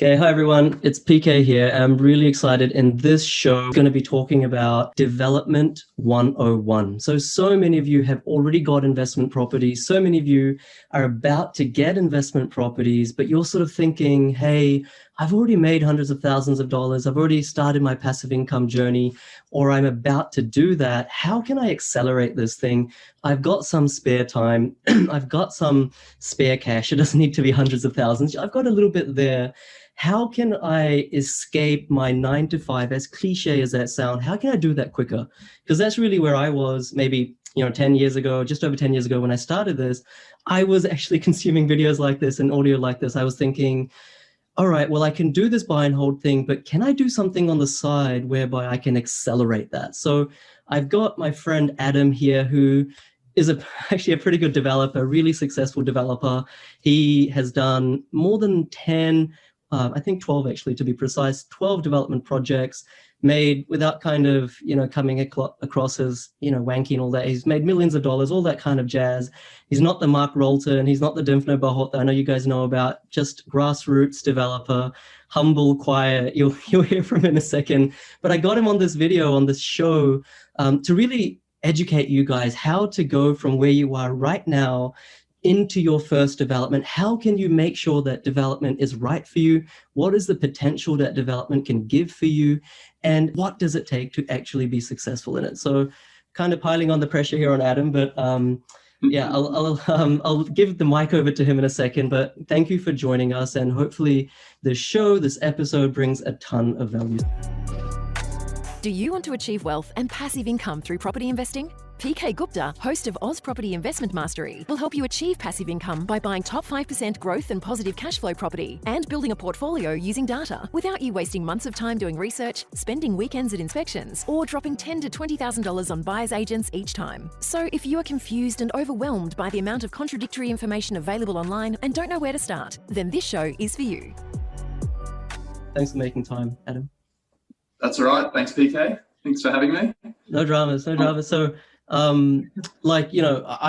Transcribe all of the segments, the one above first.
Okay, hi everyone, it's PK here. I'm really excited. In this show, I'm going to be talking about Development 101. So many of you have already got investment properties. So many of you are about to get investment properties, but you're sort of thinking, hey, I've already made hundreds of thousands of dollars. I've already started my passive income journey, or I'm about to do that. How can I accelerate this thing? I've got some spare time. I've got some spare cash. It doesn't need to be hundreds of thousands. I've got a little bit there. How can I escape my 9 to 5, as cliche as that sound? How can I do that quicker? Because that's really where I was maybe 10 years ago, just over 10 years ago when I started this. I was actually consuming videos like this and audio like this. I was thinking, all right, well, I can do this buy and hold thing, but can I do something on the side whereby I can accelerate that? So I've got my friend Adam here, who is actually a pretty good developer, really successful developer. He has done more than 10, I think 12 actually, to be precise, 12 development projects made without kind of, coming across as, wanky and all that. He's made millions of dollars, all that kind of jazz. He's not the Mark Rolton, he's not the Dimfno Bahot that I know you guys know about, just grassroots developer, humble, quiet. You'll hear from him in a second. But I got him on this video, on this show, to really educate you guys how to go from where you are right now into your first development. How can you make sure that development is right for you? What is the potential that development can give for you? And what does it take to actually be successful in it? So kind of piling on the pressure here on Adam, but yeah, I'll give the mic over to him in a second, but thank you for joining us. And hopefully this episode brings a ton of value. Do you want to achieve wealth and passive income through property investing? PK Gupta, host of Oz Property Investment Mastery, will help you achieve passive income by buying top 5% growth and positive cash flow property and building a portfolio using data without you wasting months of time doing research, spending weekends at inspections, or dropping $10,000 to $20,000 on buyer's agents each time. So if you are confused and overwhelmed by the amount of contradictory information available online and don't know where to start, then this show is for you. Thanks for making time, Adam. That's all right. Thanks, PK. Thanks for having me. No dramas. So, I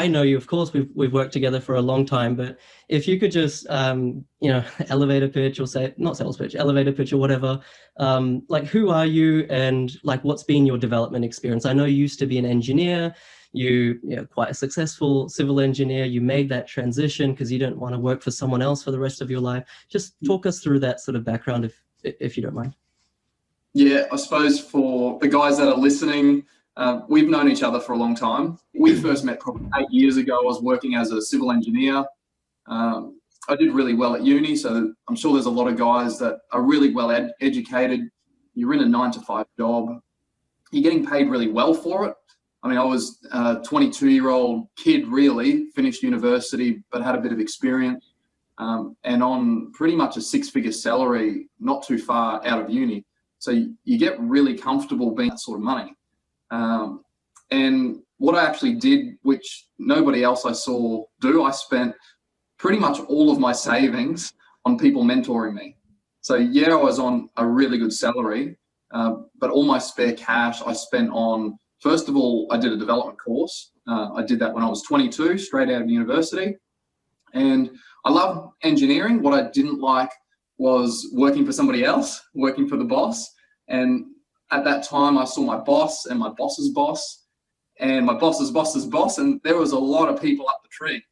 know you, of course, we've worked together for a long time, but if you could just, elevator pitch, or say, not sales pitch, elevator pitch or whatever, who are you and what's been your development experience? I know you used to be an engineer, you're quite a successful civil engineer. You made that transition because you didn't want to work for someone else for the rest of your life. Just talk us through that sort of background if you don't mind. Yeah, I suppose for the guys that are listening, we've known each other for a long time. We first met probably 8 years ago. I was working as a civil engineer. I did really well at uni, so I'm sure there's a lot of guys that are really well educated. You're in a 9 to 5 job. You're getting paid really well for it. I mean, I was a 22-year-old kid, really, finished university, but had a bit of experience, and on pretty much a 6-figure salary, not too far out of uni. So you get really comfortable being that sort of money. And what I actually did, which nobody else I saw do, I spent pretty much all of my savings on people mentoring me. So yeah, I was on a really good salary, but all my spare cash I spent on, first of all, I did a development course. I did that when I was 22, straight out of university. And I loved engineering. What I didn't like was working for somebody else, working for the boss. And at that time, I saw my boss and my boss's boss and my boss's boss's boss, and there was a lot of people up the tree.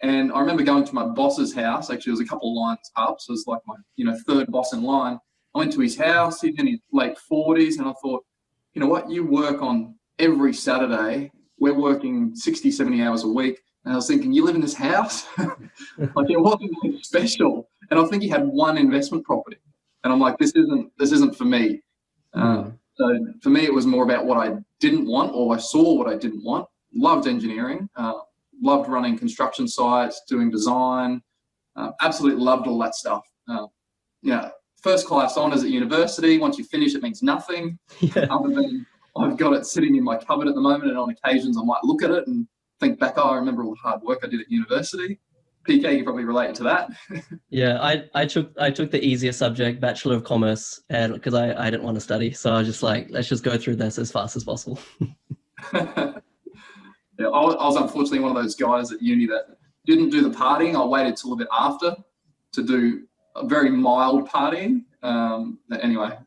And I remember going to my boss's house. Actually, it was a couple of lines up, so it was like my third boss in line. I went to his house. He's in his late 40s, and I thought, you know what? You work on every Saturday. We're working 60, 70 hours a week. And I was thinking, you live in this house? Like, it wasn't anything special. And I think he had one investment property. And I'm like, this isn't for me. So for me, it was more about what I didn't want, or I saw what I didn't want. Loved engineering, loved running construction sites, doing design, absolutely loved all that stuff. First class honours at university. Once you finish, it means nothing. Yeah. Other than I've got it sitting in my cupboard at the moment, and on occasions I might look at it and think back, I remember all the hard work I did at university. PK, you probably relate to that. Yeah, I took the easier subject, Bachelor of Commerce, and because I didn't want to study, so I was just like, let's just go through this as fast as possible. Yeah, I was unfortunately one of those guys at uni that didn't do the partying. I waited till a bit after to do a very mild partying. Anyway,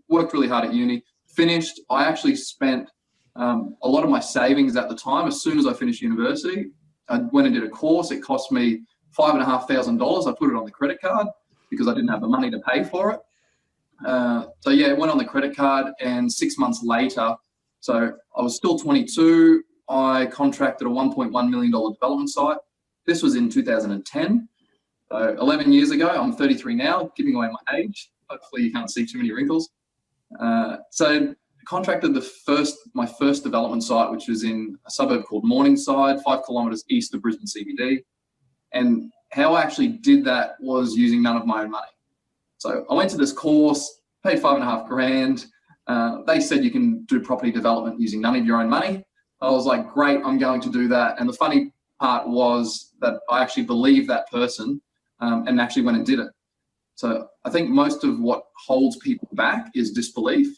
worked really hard at uni. Finished. I actually spent a lot of my savings at the time. As soon as I finished university, I went and did a course. It cost me $5,500. I put it on the credit card because I didn't have the money to pay for it. So yeah, it went on the credit card, and 6 months later, so I was still 22, I contracted a $1.1 million development site. This was in 2010. So 11 years ago. I'm 33 now, giving away my age. Hopefully you can't see too many wrinkles. So contracted my first development site, which was in a suburb called Morningside, 5 kilometres east of Brisbane CBD. And how I actually did that was using none of my own money. So I went to this course, paid $5,500. They said you can do property development using none of your own money. I was like, great, I'm going to do that. And the funny part was that I actually believed that person and actually went and did it. So I think most of what holds people back is disbelief.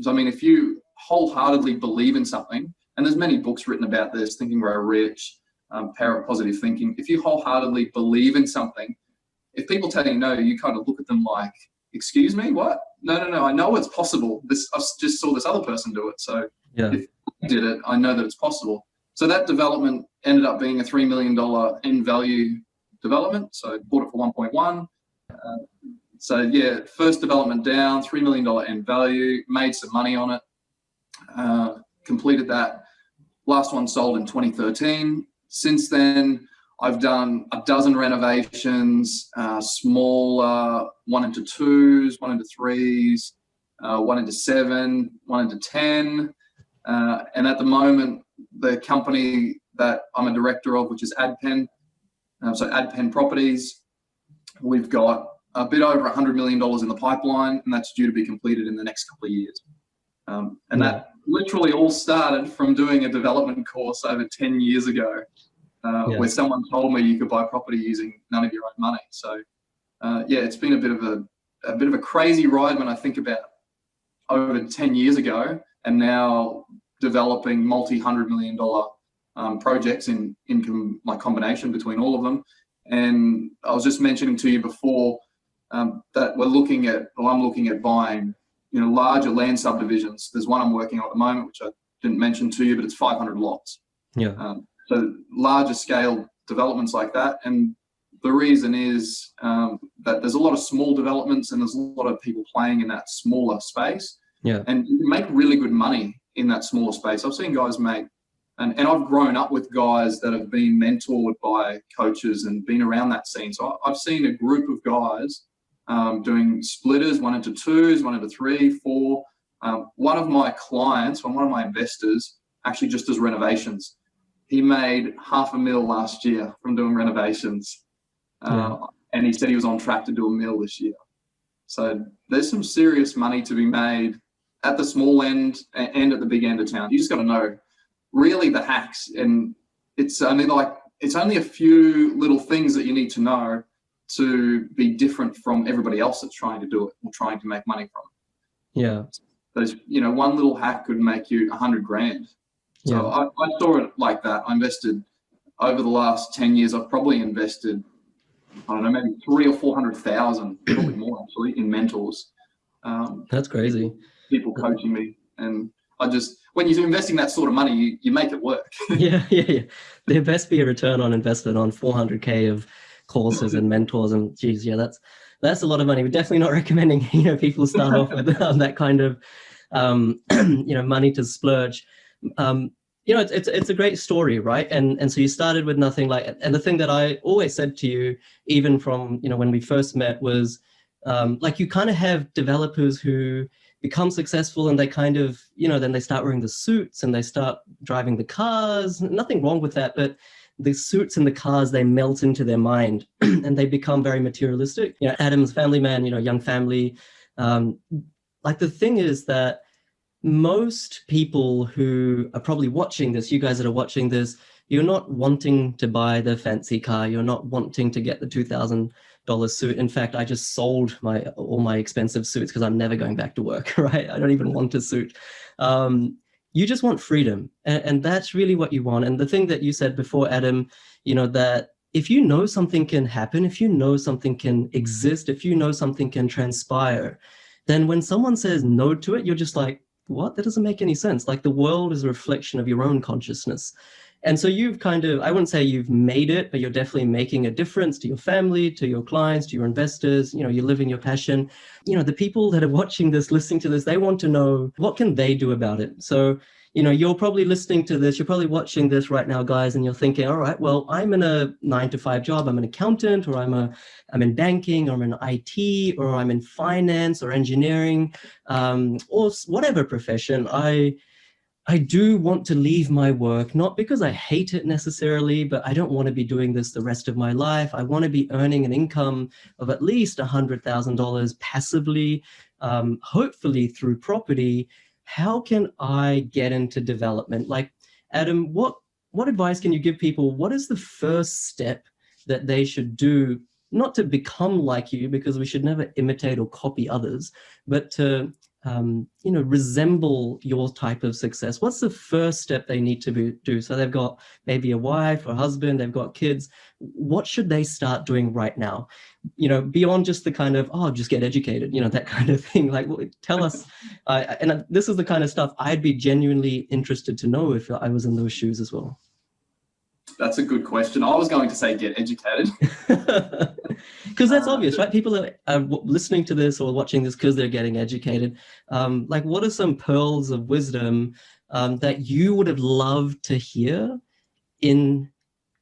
So, I mean, if you wholeheartedly believe in something, and there's many books written about this, Think and Grow Rich, Power of Positive Thinking. If you wholeheartedly believe in something, if people tell you no, you kind of look at them like, excuse me, what? No, I know it's possible. I just saw this other person do it. So yeah. If I did it, I know that it's possible. So that development ended up being a $3 million end value development. So I bought it for 1.1. So yeah, first development down, $3 million end value, made some money on it, completed that. Last one sold in 2013. Since then, I've done a dozen renovations, smaller 1 into 2s, 1 into 3s, 1 into 7, 1 into 10. And at the moment, the company that I'm a director of, which is AdPen, so AdPen Properties, we've got a bit over $100 million in the pipeline, and that's due to be completed in the next couple of years. And that literally all started from doing a development course over 10 years ago, where someone told me you could buy property using none of your own money. So yeah, it's been a bit of a crazy ride when I think about over 10 years ago, and now developing multi-$100 million projects in my combination between all of them. And I was just mentioning to you before that I'm looking at buying, larger land subdivisions. There's one I'm working on at the moment, which I didn't mention to you, but it's 500 lots. Yeah. So larger scale developments like that. And the reason is that there's a lot of small developments and there's a lot of people playing in that smaller space. Yeah. And you can make really good money in that smaller space. I've seen guys make, and I've grown up with guys that have been mentored by coaches and been around that scene. So I've seen a group of guys doing splitters, 1 into 2s, 1 into 3, 4. One of my clients, one of my investors, actually just does renovations. He made $500,000 last year from doing renovations. And he said he was on track to do $1 million this year. So there's some serious money to be made at the small end and at the big end of town. You just got to know really the hacks, and it's only a few little things that you need to know to be different from everybody else that's trying to do it or trying to make money from it. Yeah. There's, one little hack could make you $100,000. So I saw it like that. I invested over the last 10 years. I've probably invested, I don't know, maybe 300,000 or 400,000, probably more actually, in mentors. That's crazy. People coaching me, and when you're investing that sort of money, you make it work. Yeah. There best be a return on investment on 400K of courses and mentors, and geez, that's a lot of money. We're definitely not recommending people start off with that kind of money to splurge. It's a great story, right? And so you started with nothing, and the thing that I always said to you, even from when we first met, was you kind of have developers who become successful and they kind of then they start wearing the suits and they start driving the cars. Nothing wrong with that, but the suits and the cars, they melt into their mind and they become very materialistic. Adam's family man, young family. The thing is that most people who are probably watching this, you guys that are watching this, you're not wanting to buy the fancy car. You're not wanting to get the $2,000 suit. In fact, I just sold all my expensive suits because I'm never going back to work, right? I don't even want a suit. You just want freedom. And that's really what you want. And the thing that you said before, Adam, that if you know something can happen, if you know something can exist, if you know something can transpire, then when someone says no to it, you're just like, what? That doesn't make any sense. Like, the world is a reflection of your own consciousness. And so you've kind of, I wouldn't say you've made it, but you're definitely making a difference to your family, to your clients, to your investors. You know, you're living your passion. You know, the people that are watching this, listening to this, they want to know, what can they do about it? So, you know, you're probably listening to this, you're probably watching this right now, guys, and you're thinking, all right, well, I'm in a 9-to-5 job, I'm an accountant, or I'm in banking, or I'm in IT, or I'm in finance or engineering, or whatever profession. I do want to leave my work, not because I hate it necessarily, but I don't want to be doing this the rest of my life. I want to be earning an income of at least $100,000 passively, hopefully through property. How can I get into development? Like, Adam, what advice can you give people? What is the first step that they should do, not to become like you, because we should never imitate or copy others, but to resemble your type of success? What's the first step they need to do? So they've got maybe a wife or husband, they've got kids. What should they start doing right now? You know, beyond just the kind of, oh, just get educated, you know, that kind of thing. Like, tell us. And this is the kind of stuff I'd be genuinely interested to know if I was in those shoes as well. That's a good question. I was going to say get educated. Because that's obvious, right? People are listening to this or watching this because they're getting educated. Like, what are some pearls of wisdom that you would have loved to hear in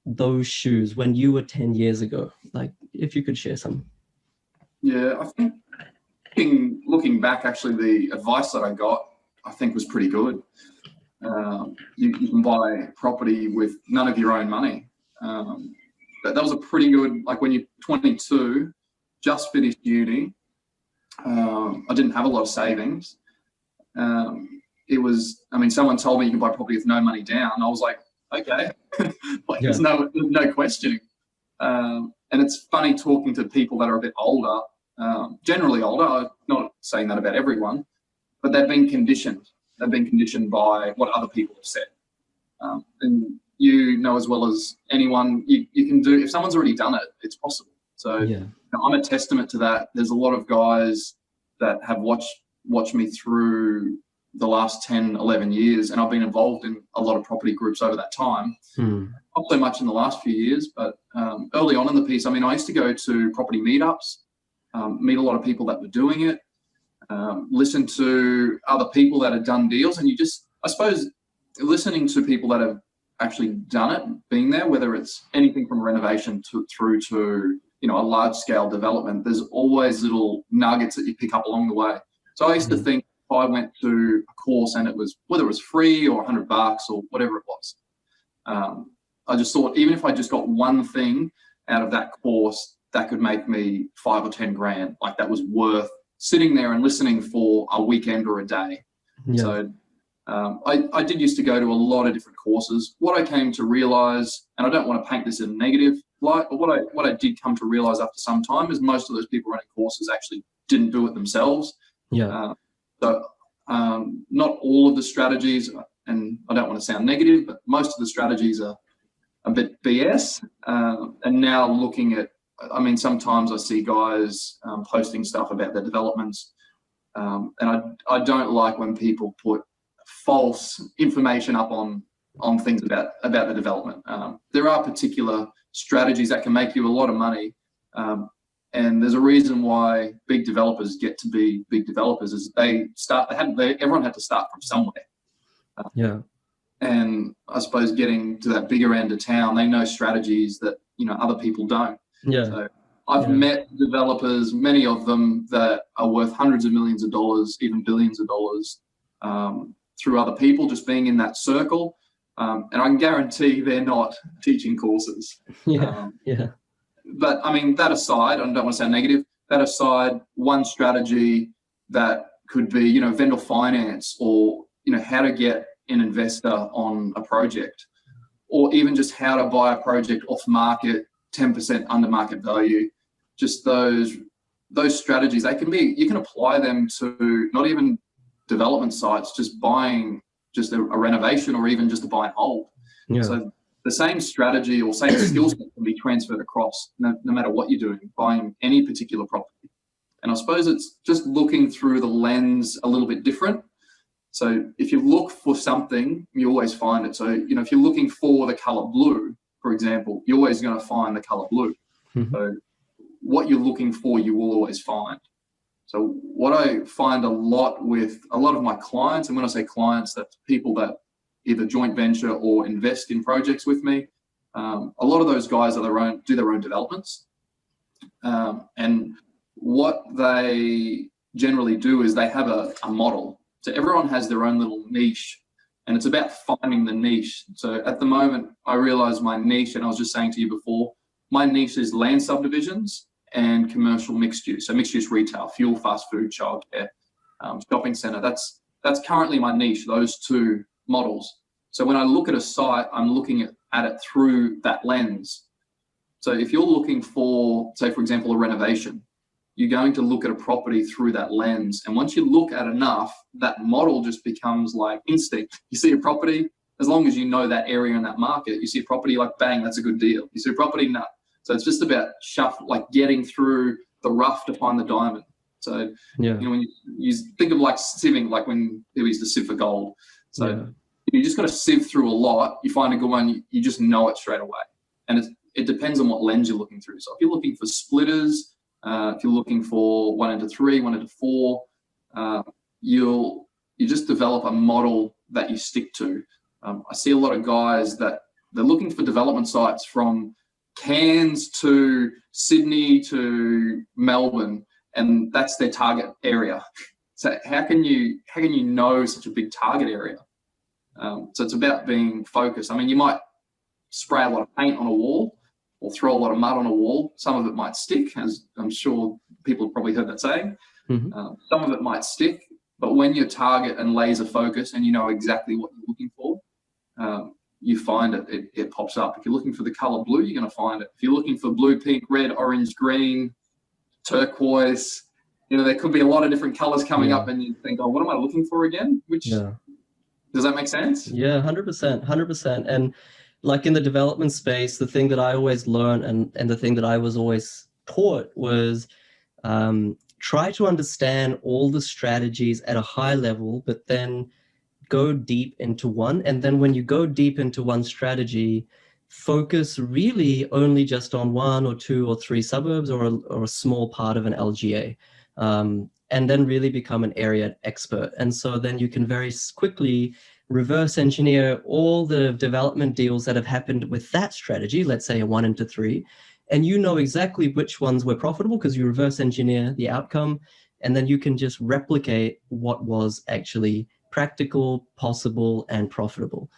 those shoes when you were 10 years ago? Like, if you could share some. Yeah, I think looking back, actually, the advice that I got, I think, was pretty good. You can buy property with none of your own money. That was a pretty good, like, when you're 22, just finished uni, I didn't have a lot of savings. It was, I mean, someone told me you can buy property with no money down. I was like, okay, like, there's no questioning. And it's funny talking to people that are a bit older, generally older, I'm not saying that about everyone, but they've been conditioned. They've been conditioned by what other people have said. And you know as well as anyone, you can do, if someone's already done it, it's possible. So I'm a testament to that. There's a lot of guys that have watched me through the last 10, 11 years, and I've been involved in a lot of property groups over that time. Not so much in the last few years, but early on in the piece, I mean, I used to go to property meetups, meet a lot of people that were doing it, listen to other people that had done deals, and you just, I suppose, listening to people that have actually done it, being there, whether it's anything from renovation through to, you know, a large scale development, there's always little nuggets that you pick up along the way. So I used to think if I went to a course and it was, whether it was free or $100 or whatever it was, I just thought, even if I just got one thing out of that course that could make me 5 or 10 grand, like, that was worth sitting there and listening for a weekend or a day. So I did used to go to a lot of different courses. What I came to realize, and I don't want to paint this in a negative light, but what I did come to realize after some time is most of those people running courses actually didn't do it themselves. So not all of the strategies, and I don't want to sound negative, but most of the strategies are a bit BS. And now looking at, I mean, sometimes I see guys posting stuff about their developments, and I don't like when people put false information up on things about the development. There are particular strategies that can make you a lot of money, and there's a reason why big developers get to be big developers. Is everyone had to start from somewhere. And I suppose getting to that bigger end of town, they know strategies that, you know, other people don't. So I've met developers, many of them that are worth hundreds of millions of dollars, even billions of dollars, through other people, just being in that circle. And I can guarantee they're not teaching courses. But I mean, that aside, I don't want to sound negative, that aside, one strategy that could be, you know, vendor finance, or, you know, how to get an investor on a project, or even just how to buy a project off market, 10% under market value. Just those strategies, you can apply them to not even development sites, just buying just a renovation, or even just a buy and hold. So the same strategy or same skill set can be transferred across no matter what you're doing, buying any particular property. And I suppose it's just looking through the lens a little bit different. So if you look for something, you always find it. So, if you're looking for the color blue, for example, you're always going to find the color blue. Mm-hmm. So what you're looking for, you will always find. So what I find a lot with a lot of my clients, and when I say clients, that's people that either joint venture or invest in projects with me. A lot of those guys are do their own developments. And what they generally do is they have a model. So everyone has their own little niche, and it's about finding the niche. So at the moment, I realize my niche, and I was just saying to you before, my niche is land subdivisions and commercial mixed use. So mixed use retail, fuel, fast food, childcare, shopping center. That's currently my niche, those two models. So when I look at a site, I'm looking at it through that lens. So if you're looking for, say, for example, a renovation, you're going to look at a property through that lens. And once you look at enough, that model just becomes like instinct. You see a property, as long as you know that area in that market, you see a property, like, bang, that's a good deal. You see a property, no. So it's just about getting through the rough to find the diamond. So, when you think of like sieving, like when people used to sieve for gold. So you just got to sieve through a lot. You find a good one, you just know it straight away. And it depends on what lens you're looking through. So if you're looking for splitters, if you're looking for 1 into 3, 1 into 4, you just develop a model that you stick to. I see a lot of guys that they're looking for development sites from Cairns to Sydney to Melbourne, and that's their target area. So how can you know such a big target area? So it's about being focused. I mean, you might spray a lot of paint on a wall or throw a lot of mud on a wall. Some of it might stick, as I'm sure people have probably heard that saying. Mm-hmm. Some of it might stick, but when you're target and laser focused and you know exactly what you're looking for, you find it pops up. If you're looking for the color blue, you're going to find it. If you're looking for blue, pink, red, orange, green, turquoise, there could be a lot of different colors coming up, and you think, oh, what am I looking for again? Does that make sense? Yeah, 100%. And like in the development space, the thing that I always learned and the thing that I was always taught was try to understand all the strategies at a high level, but then go deep into one. And then when you go deep into one strategy, focus really only just on 1 or 2 or 3 suburbs or a small part of an LGA. And then really become an area expert. And so then you can very quickly reverse engineer all the development deals that have happened with that strategy, let's say a 1 into 3, and you know exactly which ones were profitable because you reverse engineer the outcome, and then you can just replicate what was actually practical, possible, and profitable.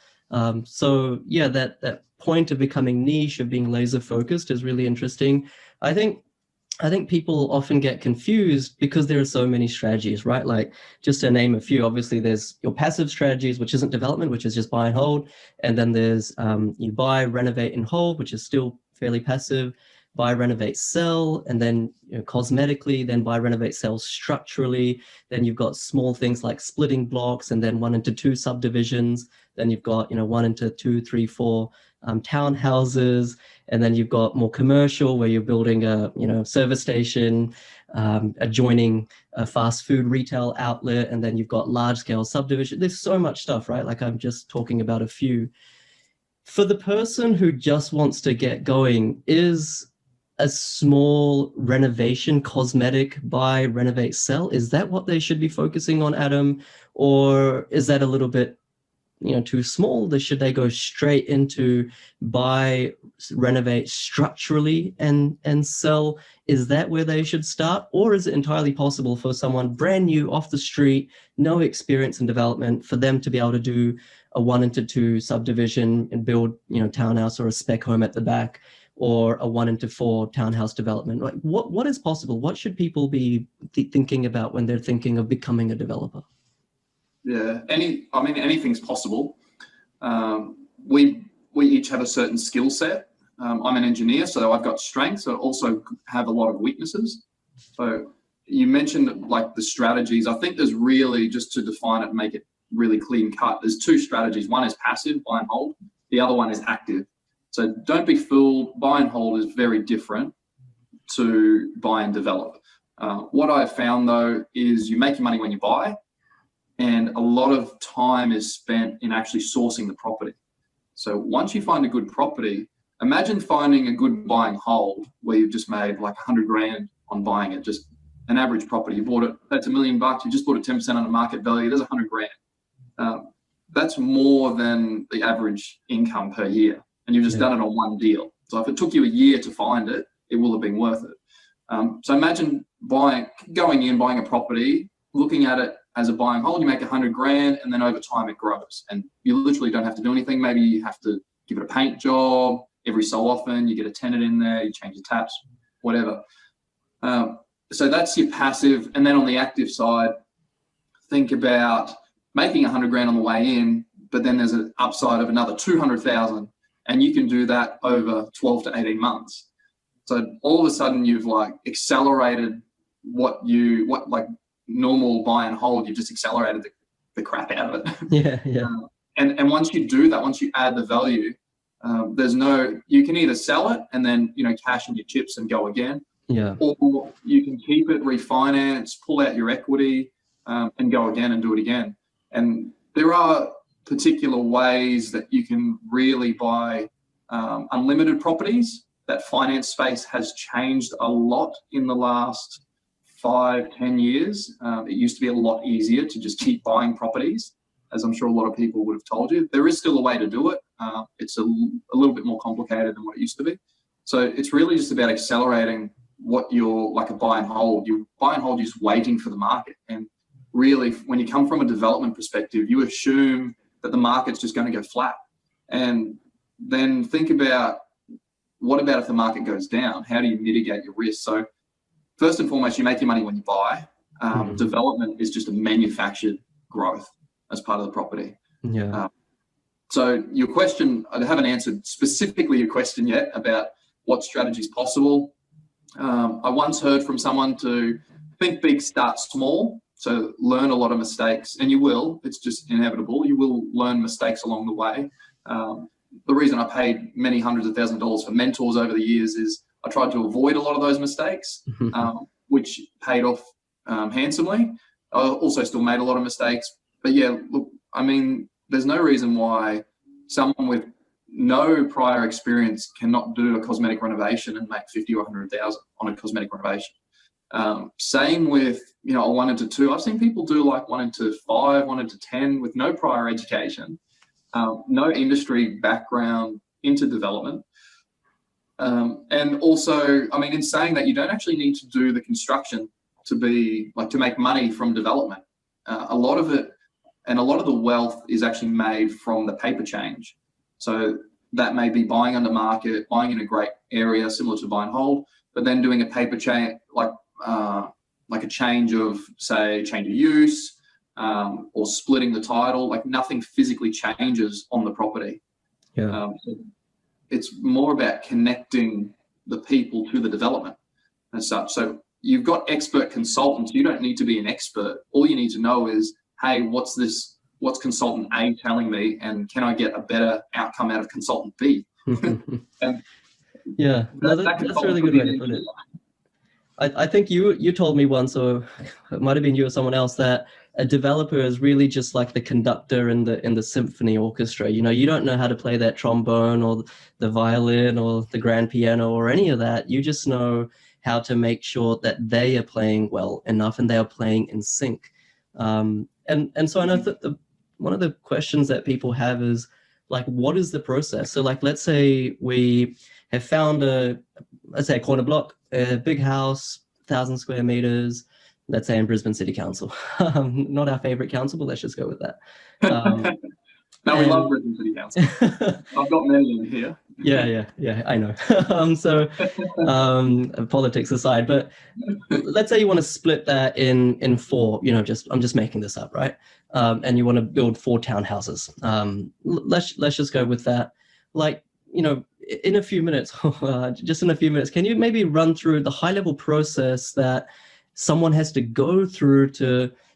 So yeah, that point of becoming niche, of being laser focused is really interesting. I think people often get confused because there are so many strategies, right? Like, just to name a few, obviously there's your passive strategies, which isn't development, which is just buy and hold. And then there's you buy, renovate, and hold, which is still fairly passive. Buy, renovate, sell, and then cosmetically, then buy, renovate, sell structurally. Then you've got small things like splitting blocks, and then 1 into 2 subdivisions. Then you've got 1 into 2, 3, 4 townhouses, and then you've got more commercial where you're building a service station adjoining a fast food retail outlet, and then you've got large scale subdivision. There's so much stuff, right? Like, I'm just talking about a few. For the person who just wants to get going, is a small renovation, cosmetic buy, renovate, sell, is that what they should be focusing on, Adam? Or is that a little bit too small? Should they go straight into buy, renovate structurally and sell? Is that where they should start? Or is it entirely possible for someone brand new off the street, no experience in development, for them to be able to do a 1 into 2 subdivision and build townhouse or a spec home at the back, or a 1 into 4 townhouse development? Like, what is possible? What should people be thinking about when they're thinking of becoming a developer? Yeah, anything's possible. We each have a certain skill set. I'm an engineer, so I've got strengths. I also have a lot of weaknesses. So you mentioned like the strategies. I think there's really, just to define it and make it really clean cut, there's 2 strategies. One is passive, buy and hold. The other one is active. So don't be fooled. Buy and hold is very different to buy and develop. What I've found though is you make your money when you buy, and a lot of time is spent in actually sourcing the property. So once you find a good property, imagine finding a good buy and hold where you've just made like 100 grand on buying it, just an average property. You bought it, that's $1 million. You just bought it 10% on the market value. There's 100 grand. That's more than the average income per year. And you've just done it on one deal. So if it took you a year to find it, it will have been worth it. So imagine going in, buying a property, looking at it as a buy and hold, you make 100 grand, and then over time it grows. And you literally don't have to do anything. Maybe you have to give it a paint job every so often, you get a tenant in there, you change the taps, whatever. So that's your passive. And then on the active side, think about making 100 grand on the way in, but then there's an upside of another 200,000, and you can do that over 12 to 18 months. So all of a sudden you've like accelerated what like normal buy and hold, you've just accelerated the crap out of it. Yeah. And once you do that, once you add the value, you can either sell it and then, cash in your chips and go again. Yeah. Or you can keep it, refinance, pull out your equity, and go again and do it again. And there are particular ways that you can really buy unlimited properties. That finance space has changed a lot in the last 5-10 years. It used to be a lot easier to just keep buying properties, as I'm sure a lot of people would have told you. There is still a way to do it. It's a little bit more complicated than what it used to be. So it's really just about accelerating what you're like a buy and hold. You buy and hold, you're just waiting for the market. And really, when you come from a development perspective, you assume that the market's just going to go flat. And then think about, what about if the market goes down? How do you mitigate your risk? So first and foremost, you make your money when you buy. Development is just a manufactured growth as part of the property. Yeah. So your question, I haven't answered specifically your question yet about what strategy is possible. I once heard from someone to think big, start small. So learn a lot of mistakes, and you will. It's just inevitable. You will learn mistakes along the way. The reason I paid many hundreds of thousands of dollars for mentors over the years is I tried to avoid a lot of those mistakes, which paid off handsomely. I also still made a lot of mistakes. But yeah, look, I mean, there's no reason why someone with no prior experience cannot do a cosmetic renovation and make 50 or 100,000 on a cosmetic renovation. Same with, a 1 into 2. I've seen people do like 1 into 5, 1 into 10 with no prior education, no industry background into development. And also, I mean, in saying that, you don't actually need to do the construction to make money from development. A lot of it, and a lot of the wealth is actually made from the paper change. So that may be buying under market, buying in a great area similar to buy and hold, but then doing a paper change, like a change of use, or splitting the title. Like nothing physically changes on the property. Yeah. So it's more about connecting the people to the development as such. So you've got expert consultants. You don't need to be an expert. All you need to know is, hey, what's consultant A telling me, and can I get a better outcome out of consultant B? And yeah, that's a really good way to put it. I think you told me once, or it might have been you or someone else, that a developer is really just like the conductor in the symphony orchestra. You don't know how to play that trombone or the violin or the grand piano or any of that. You just know how to make sure that they are playing well enough and they are playing in sync. And so I know that one of the questions that people have is like, what is the process? So like, let's say we have found a corner block, a big house, 1,000 square meters, let's say in Brisbane City Council. Not our favorite council, but let's just go with that. No, we love Brisbane City Council. I've got many in here. Yeah, I know. Politics aside, but let's say you want to split that in 4, I'm just making this up, right? And you want to build 4 townhouses. Let's just go with that. Like, in a few minutes, can you maybe run through the high level process that someone has to go through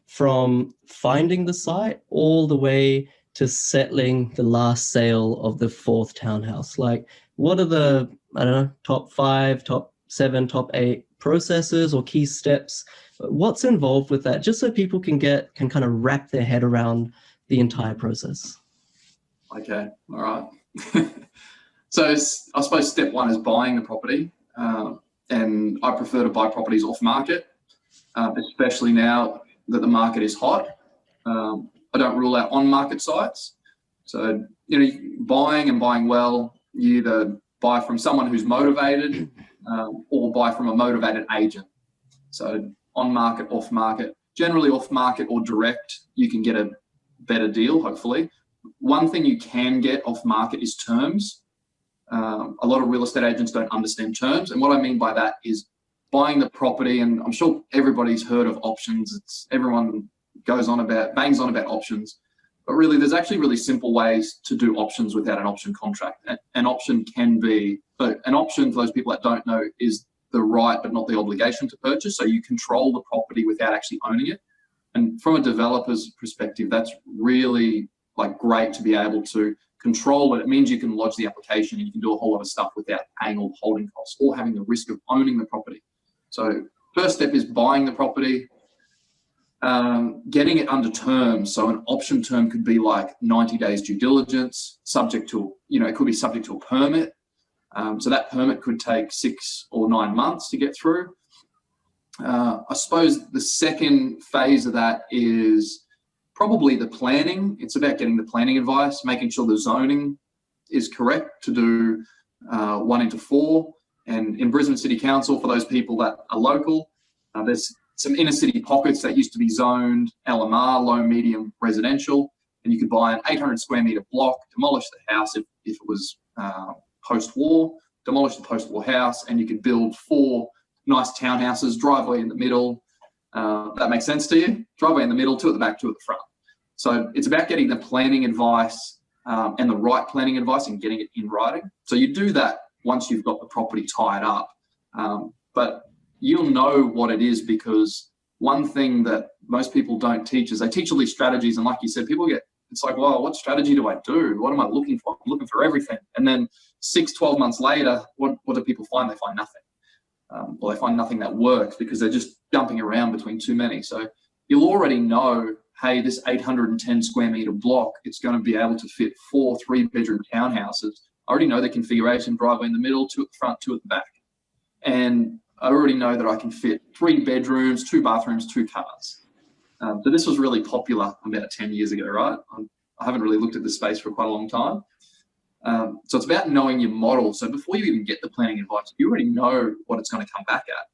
from finding the site all the way to settling the last sale of the 4th townhouse? Like, what are the, I don't know, top 5, top 7, top 8 processes or key steps? What's involved with that? Just so people can kind of wrap their head around the entire process. Okay, all right. So I suppose step 1 is buying the property. And I prefer to buy properties off market, especially now that the market is hot. I don't rule out on market sites. So, buying well, you either buy from someone who's motivated or buy from a motivated agent. So on market, off market, generally off market or direct, you can get a better deal, hopefully. One thing you can get off market is terms. A lot of real estate agents don't understand terms. And what I mean by that is buying the property, and I'm sure everybody's heard of options. Everyone bangs on about options. But really, there's actually really simple ways to do options without an option contract. An option can be, an option for those people that don't know is the right but not the obligation to purchase. So you control the property without actually owning it. And from a developer's perspective, that's really great to be able to control it. It means you can lodge the application and you can do a whole lot of stuff without paying all the holding costs or having the risk of owning the property. So first step is buying the property, getting it under terms. So an option term could be like 90 days due diligence, subject to, it could be subject to a permit. So that permit could take 6 or 9 months to get through. I suppose the second phase of that is probably the planning. It's about getting the planning advice, making sure the zoning is correct to do 1 into 4. And in Brisbane City Council, for those people that are local, there's some inner city pockets that used to be zoned LMR, low medium residential, and you could buy an 800 square metre block, demolish the house if it was post-war, demolish the post-war house, and you could build 4 nice townhouses, driveway in the middle. That makes sense to you? Driveway in the middle, 2 at the back, 2 at the front. So it's about getting the planning advice and the right planning advice and getting it in writing. So you do that once you've got the property tied up. But you'll know what it is, because one thing that most people don't teach is they teach all these strategies. And like you said, it's like, well, what strategy do I do? What am I looking for? I'm looking for everything. And then 6-12 months later, what do people find? They find nothing. Well, they find nothing that works because they're just jumping around between too many. So you'll already know, hey, this 810 square metre block, it's going to be able to fit 4 3-bedroom townhouses. I already know the configuration: driveway in the middle, 2 at the front, 2 at the back. And I already know that I can fit 3 bedrooms, 2 bathrooms, 2 cars. So this was really popular about 10 years ago, right? I haven't really looked at this space for quite a long time. So it's about knowing your model. So before you even get the planning advice, you already know what it's going to come back at.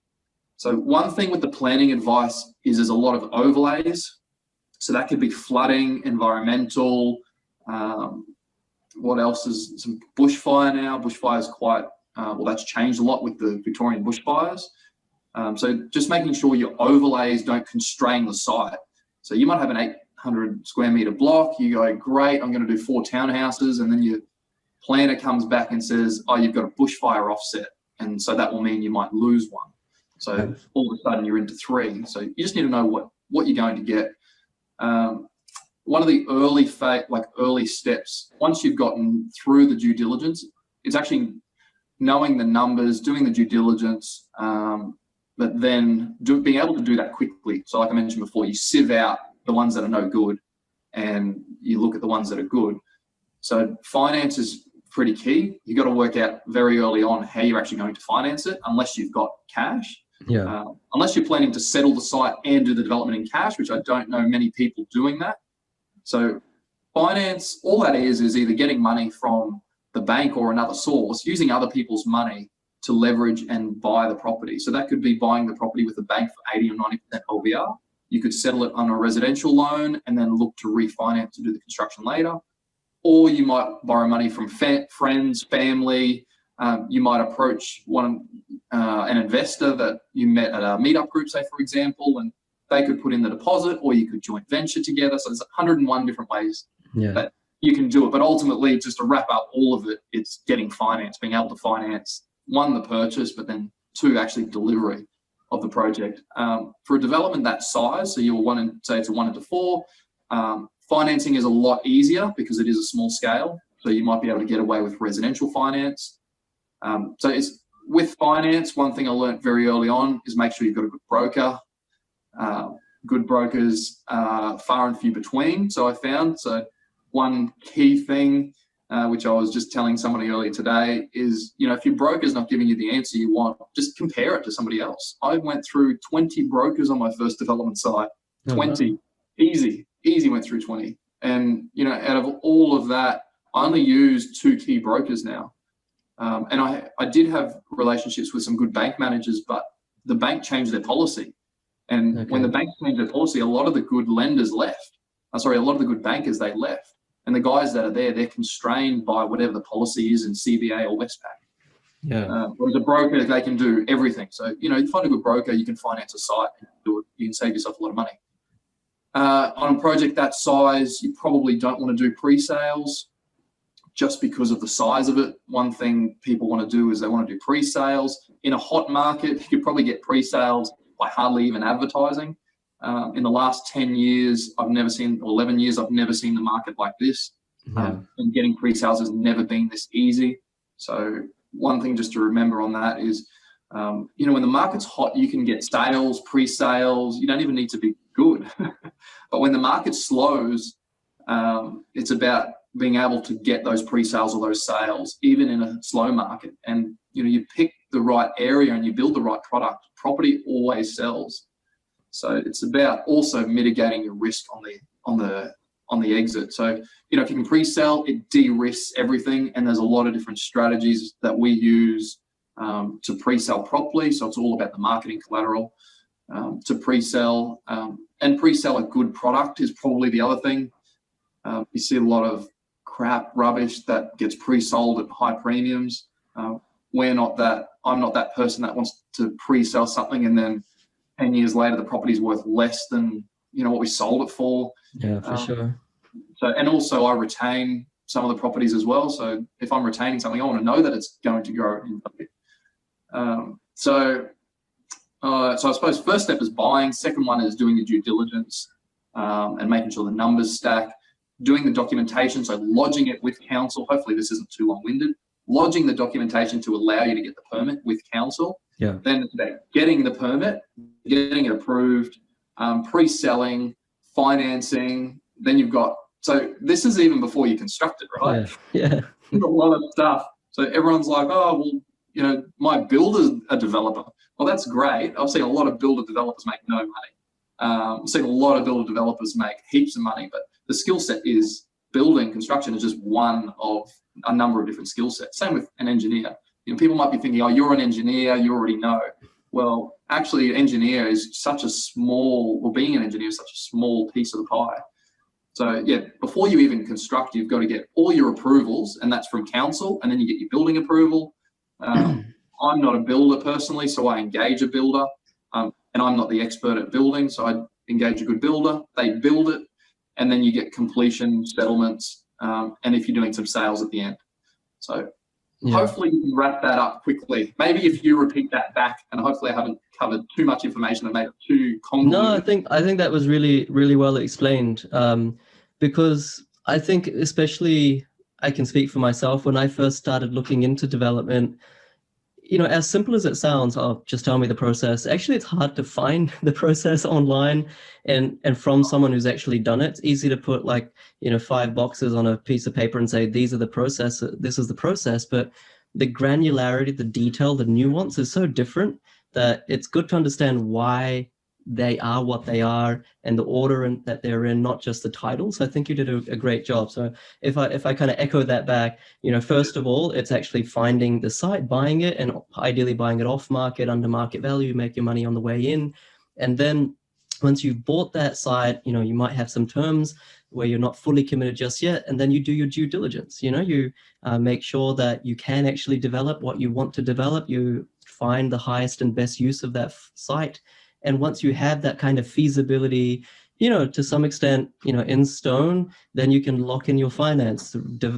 So one thing with the planning advice is there's a lot of overlays. So that could be flooding, environmental. What else is some bushfire now? Bushfire is quite, that's changed a lot with the Victorian bushfires. So just making sure your overlays don't constrain the site. So you might have an 800 square metre block. You go, great, I'm going to do 4 townhouses. And then your planner comes back and says, oh, you've got a bushfire offset. And so that will mean you might lose 1. So all of a sudden you're into 3. So you just need to know what you're going to get. One of the early steps, once you've gotten through the due diligence, it's actually knowing the numbers, doing the due diligence, but then being able to do that quickly. So like I mentioned before, you sieve out the ones that are no good and you look at the ones that are good. So finance is pretty key. You've got to work out very early on how you're actually going to finance it, unless you've got cash. Yeah. Unless you're planning to settle the site and do the development in cash, which I don't know many people doing that. So finance, all that is either getting money from the bank or another source, using other people's money to leverage and buy the property. So that could be buying the property with a bank for 80 or 90% LVR. You could settle it on a residential loan and then look to refinance to do the construction later. Or you might borrow money from friends, family. You might approach an investor that you met at a meetup group, say, for example, and they could put in the deposit, or you could joint venture together. So there's 101 different ways that you can do it. But ultimately, just to wrap up all of it, it's getting finance, being able to finance, 1, the purchase, but then 2, actually delivery of the project. For a development that size, so you'll say it's a 1 into 4, Financing is a lot easier because it is a small scale. So you might be able to get away with residential finance. So it's with finance, one thing I learned very early on is make sure you've got a good broker. Good brokers are far and few between, so I found. So one key thing, which I was just telling somebody earlier today, is, if your broker's not giving you the answer you want, just compare it to somebody else. I went through 20 brokers on my first development site. 20. Wow. Easy went through 20. And, out of all of that, I only use 2 key brokers now. And I did have relationships with some good bank managers, but the bank changed their policy. And when the bank changed their policy, a lot of the good lenders left. A lot of the good bankers, they left. And the guys that are there, they're constrained by whatever the policy is in CBA or Westpac. Yeah. Whereas a broker, they can do everything. So, you find a good broker, you can finance a site, you can save yourself a lot of money. On a project that size, you probably don't want to do pre-sales just because of the size of it. One thing people want to do is they want to do pre-sales. In a hot market, you could probably get pre-sales by hardly even advertising. In the last 10 years, 11 years, I've never seen the market like this. Yeah. And getting pre-sales has never been this easy. So one thing just to remember on that is, when the market's hot, you can get sales, pre-sales. You don't even need to be good. But when the market slows, it's about being able to get those pre-sales or those sales, even in a slow market. And, you pick the right area and you build the right product. Property always sells. So it's about also mitigating your risk on the exit. So, if you can pre-sell, it de-risks everything. And there's a lot of different strategies that we use to pre-sell properly. So it's all about the marketing collateral to pre-sell. And pre-sell a good product is probably the other thing. You see a lot of crap, rubbish that gets pre-sold at high premiums. I'm not that person that wants to pre-sell something and then 10 years later the property's worth less than what we sold it for. Yeah, for sure. So, and also I retain some of the properties as well. So if I'm retaining something, I want to know that it's going to grow in value. So I suppose first step is buying. Second one is doing the due diligence and making sure the numbers stack. Doing the documentation, so lodging it with council. Hopefully this isn't too long-winded. Lodging the documentation to allow you to get the permit with council. Yeah. Then it's about getting the permit, getting it approved, pre-selling, financing. Then you've got, so this is even before you construct it, right? Yeah. There's a lot of stuff. So everyone's like, oh, well, my builder's a developer. Well, that's great. I've seen a lot of builder developers make no money. I've seen a lot of builder developers make heaps of money, but the skill set is building, construction is just one of a number of different skill sets. Same with an engineer. People might be thinking, oh, you're an engineer, you already know. Well, actually, an engineer is being an engineer is such a small piece of the pie. So yeah, before you even construct, you've got to get all your approvals, and that's from council, and then you get your building approval. I'm not a builder personally, so I engage a builder, and I'm not the expert at building, so I engage a good builder. They build it, and then you get completion, settlements, and if you're doing some sales at the end. So hopefully you can wrap that up quickly. Maybe if you repeat that back, and hopefully I haven't covered too much information and made it too convoluted. No, I think that was really, really well explained. Because I think, especially, I can speak for myself, when I first started looking into development, as simple as it sounds, just tell me the process. Actually, it's hard to find the process online and from someone who's actually done it. It's easy to put 5 boxes on a piece of paper and say, this is the process. But the granularity, the detail, the nuance is so different that it's good to understand why they are what they are and the order that they're in, not just the title. So I think you did a great job. So if I kind of echo that back, first of all, it's actually finding the site, buying it, and ideally buying it off market, under market value, make your money on the way in. And then once you've bought that site, you might have some terms where you're not fully committed just yet. And then you do your due diligence. You make sure that you can actually develop what you want to develop. You find the highest and best use of that site. And once you have that kind of feasibility, to some extent, in stone, then you can lock in your finance,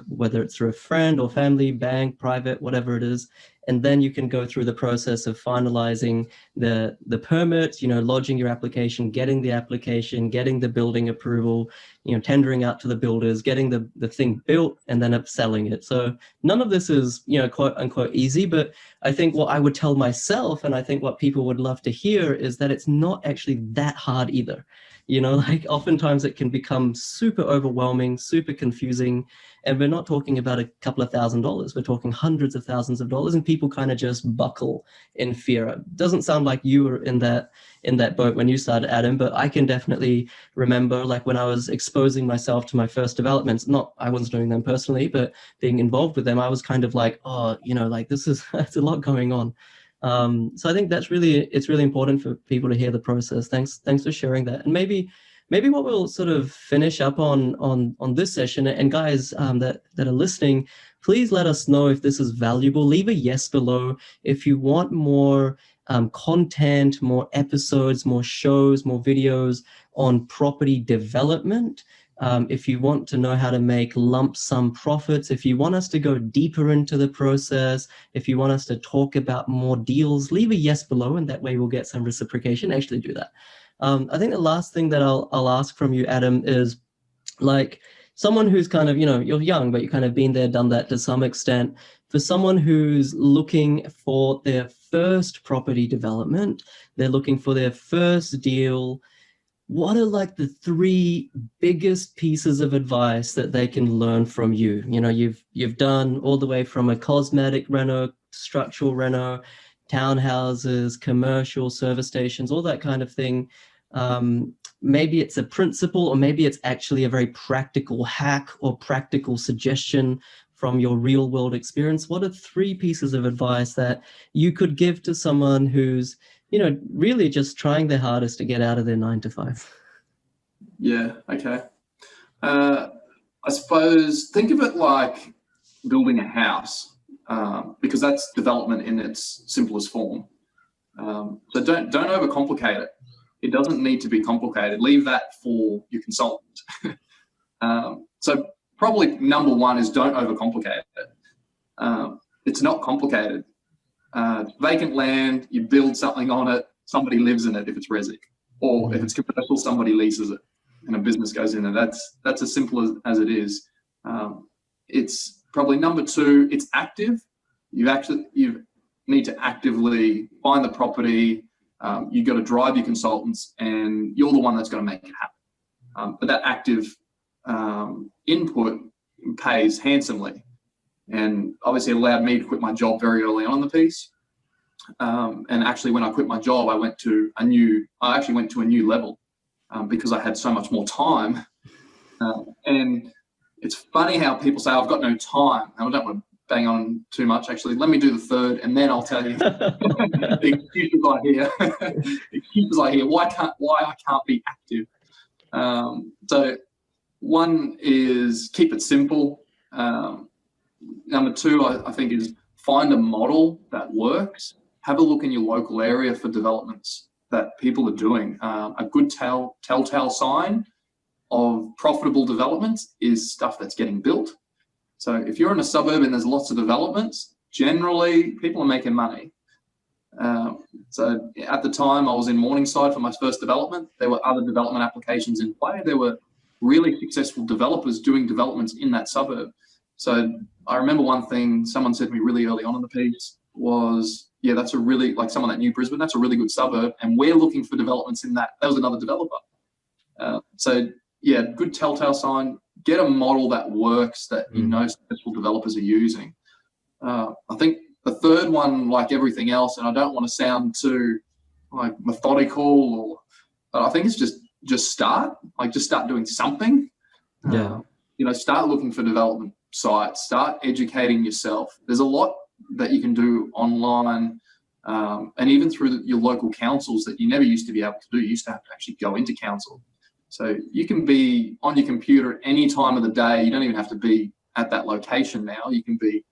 whether it's through a friend or family, bank, private, whatever it is. And then you can go through the process of finalizing the permits, lodging your application, getting the application, getting the building approval, tendering out to the builders, getting the thing built, and then selling it. So none of this is, quote unquote easy, but I think what I would tell myself, and I think what people would love to hear, is that it's not actually that hard either. Like oftentimes it can become super overwhelming, super confusing. And we're not talking about a couple of $1,000s. We're talking hundreds of thousands of dollars, and people kind of just buckle in fear. It doesn't sound like you were in that boat when you started, Adam, but I can definitely remember, like, when I was exposing myself to my first developments, I wasn't doing them personally, but being involved with them, I was kind of like, oh, like this is, it's a lot going on. So I think it's really important for people to hear the process. Thanks for sharing that. And maybe what we'll sort of finish up on this session, and guys that are listening, please let us know if this is valuable. Leave a yes below if you want more content, more episodes, more shows, more videos on property development. If you want to know how to make lump sum profits, if you want us to go deeper into the process, if you want us to talk about more deals, leave a yes below, and that way we'll get some reciprocation. Actually do that. I think the last thing that I'll ask from you, Adam, is like someone who's kind of, you're young, but you've kind of been there, done that to some extent. For someone who's looking for their first property development, they're looking for their first deal, what are like the 3 biggest pieces of advice that they can learn from you? You've done all the way from a cosmetic reno, structural reno, townhouses, commercial, service stations, all that kind of thing. Maybe it's a principle, or maybe it's actually a very practical hack or practical suggestion from your real world experience. What are 3 pieces of advice that you could give to someone who's really just trying their hardest to get out of their 9-to-5? Yeah, okay. I suppose think of it like building a house, because that's development in its simplest form. So don't overcomplicate it. It doesn't need to be complicated. Leave that for your consultant. So probably number 1 is don't overcomplicate it. It's not complicated. Vacant land, you build something on it, somebody lives in it if it's resi, or if it's commercial, somebody leases it and a business goes in there. That's as simple as it is. It's probably number 2, it's active. You need to actively find the property. You've got to drive your consultants, and you're the one that's going to make it happen. But that active input pays handsomely. And obviously it allowed me to quit my job very early on in the piece. And actually, when I quit my job, I went to a new level because I had so much more time. And it's funny how people say, I've got no time. And I don't want to bang on too much, actually. Let me do the third, and then I'll tell you the excuses I hear. Why I can't be active. So 1 is keep it simple. Number 2, I think, is find a model that works. Have a look in your local area for developments that people are doing. A good telltale sign of profitable developments is stuff that's getting built. So if you're in a suburb and there's lots of developments, generally people are making money. So at the time I was in Morningside for my first development, there were other development applications in play. There were really successful developers doing developments in that suburb. So I remember one thing someone said to me really early on in the piece was, yeah, that's a really, like someone that knew Brisbane, that's a really good suburb, and we're looking for developments in that. That was another developer. So yeah, good telltale sign. Get a model that works, that successful developers are using. I think the third one, like everything else, and I don't want to sound too like methodical, but I think it's just start doing something. Start looking for development sites, start educating yourself. There's a lot that you can do online, and even through your local councils that you never used to be able to do. You used to have to actually go into council. So you can be on your computer at any time of the day. You don't even have to be at that location now. You can be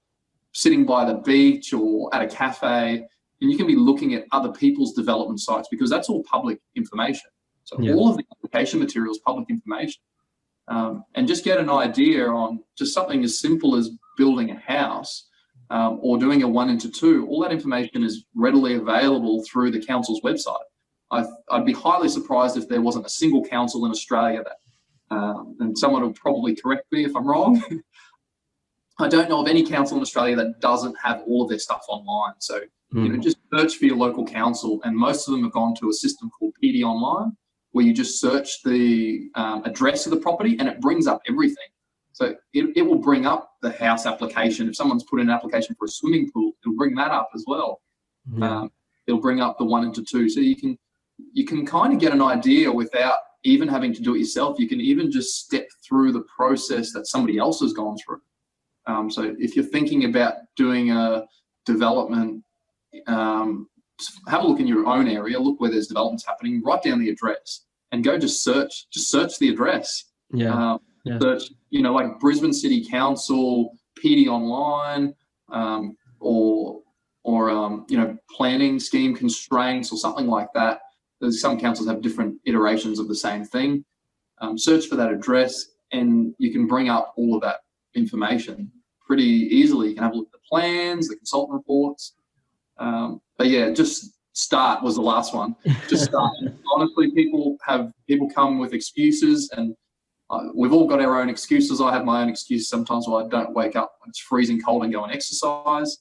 sitting by the beach or at a cafe, and you can be looking at other people's development sites, because that's all public information. So all of the application material is public information. And just get an idea on just something as simple as building a house or doing a 1 into 2. All that information is readily available through the council's website. I'd be highly surprised if there wasn't a single council in Australia that, and someone will probably correct me if I'm wrong. I don't know of any council in Australia that doesn't have all of their stuff online. So just search for your local council, and most of them have gone to a system called PD Online, where you just search the address of the property and it brings up everything. So it will bring up the house application. If someone's put in an application for a swimming pool, it'll bring that up as well. It'll bring up the 1 into 2. So you can kind of get an idea without even having to do it yourself. You can even just step through the process that somebody else has gone through. So if you're thinking about doing a development, have a look in your own area, look where there's developments happening, write down the address and go just search the address. Search, like Brisbane City Council, PD Online, or planning scheme constraints or something like that. There's some councils have different iterations of the same thing. Search for that address and you can bring up all of that information pretty easily. You can have a look at the plans, the consultant reports. But yeah, just start was the last one. Just start. Honestly, people come with excuses, and we've all got our own excuses. I have my own excuses sometimes why I don't wake up when it's freezing cold and go and exercise.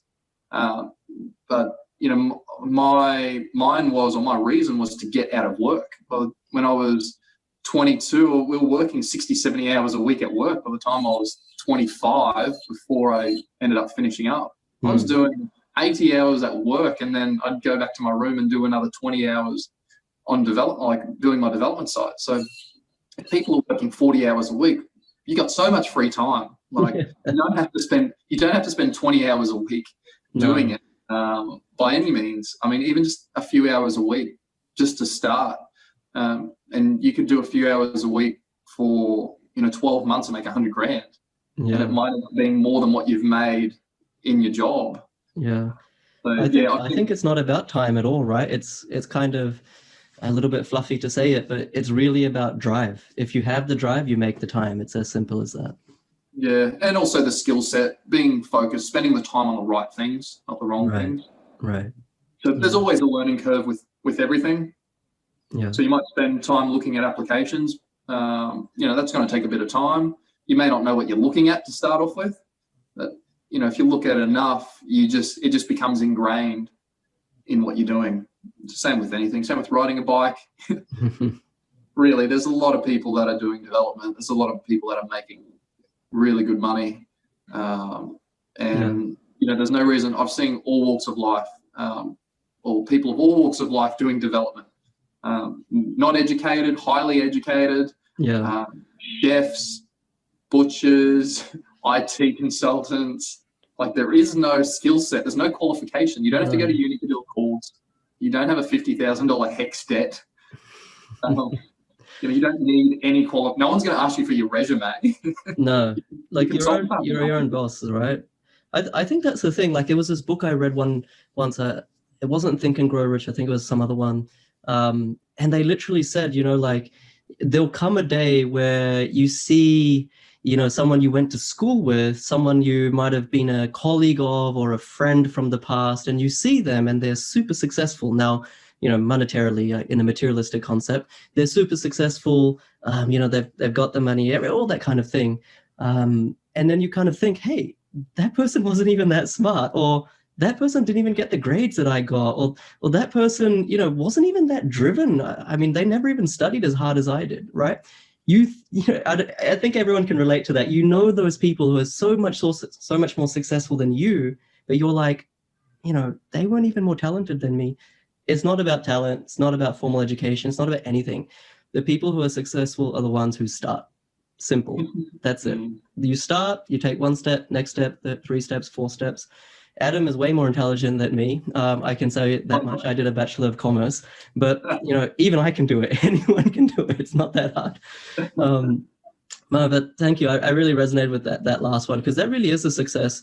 But my reason was to get out of work. But when I was 22, we were working 60, 70 hours a week at work by the time I was 25 before I ended up finishing up. I was doing 80 hours at work, and then I'd go back to my room and do another 20 hours on doing my development site. So if people are working 40 hours a week, you got so much free time. You don't have to spend 20 hours a week doing it by any means. I mean, even just a few hours a week just to start. And you could do a few hours a week for 12 months and make 100 grand. And it might end up being more than what you've made in your job. Yeah. So, I think it's not about time at all, right? It's kind of a little bit fluffy to say it, but it's really about drive. If you have the drive, you make the time. It's as simple as that. Yeah. And also the skill set, being focused, spending the time on the right things, not the wrong things. Right. So there's always a learning curve with everything. Yeah. So you might spend time looking at applications. That's going to take a bit of time. You may not know what you're looking at to start off with, but if you look at it enough, it just becomes ingrained in what you're doing. It's the same with anything. Same with riding a bike. Really, there's a lot of people that are doing development. There's a lot of people that are making really good money, there's no reason. I've seen all walks of life, or people of all walks of life doing development. Not educated, highly educated, chefs, butchers, IT consultants. There is no skill set. There's no qualification. You don't have to go to uni to do a course. You don't have a $50,000 HEX debt. You don't need any qualification. No one's going to ask you for your resume. No, you're your own boss, right? I think that's the thing. There was this book I read once. It wasn't Think and Grow Rich. I think it was some other one. And they literally said, there'll come a day where you see, someone you went to school with, someone you might have been a colleague of or a friend from the past, and you see them and they're super successful. Now, monetarily, in a materialistic concept, they're super successful. They've got the money, all that kind of thing. And then you kind of think, hey, that person wasn't even that smart, or that person didn't even get the grades that I got, or that person, wasn't even that driven. I mean, they never even studied as hard as I did, right? I think everyone can relate to that. Those people who are so much more successful than you, but you're like, they weren't even more talented than me. It's not about talent. It's not about formal education. It's not about anything. The people who are successful are the ones who start. Simple. That's it. You start, you take one step, next step, 3 steps, 4 steps. Adam is way more intelligent than me. I can say that much. I did a Bachelor of Commerce, but even I can do it. Anyone can do it. It's not that hard. No, but thank you. I really resonated with that last one, because that really is a success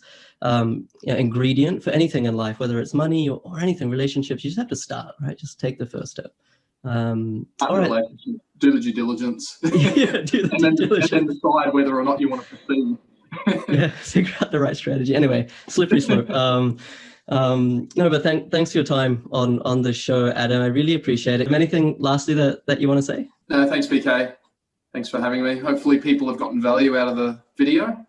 ingredient for anything in life, whether it's money or anything, relationships. You just have to start, right? Just take the first step. All right. Relationship, do the due diligence. Yeah, do the due diligence. And then decide whether or not you want to proceed. Yeah, figure out the right strategy. Anyway, slippery slope. No, but thanks for your time on the show, Adam. I really appreciate it. Anything lastly that you want to say? No, thanks, PK. Thanks for having me. Hopefully people have gotten value out of the video.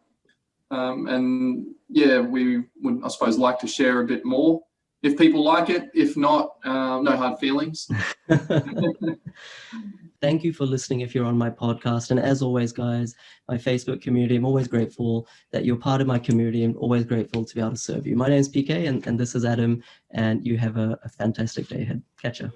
And yeah, we would, I suppose, like to share a bit more if people like it. If not, no hard feelings. Thank you for listening if you're on my podcast. And as always, guys, my Facebook community, I'm always grateful that you're part of my community. I'm always grateful to be able to serve you. My name is PK and this is Adam, and you have a fantastic day ahead. Catch ya.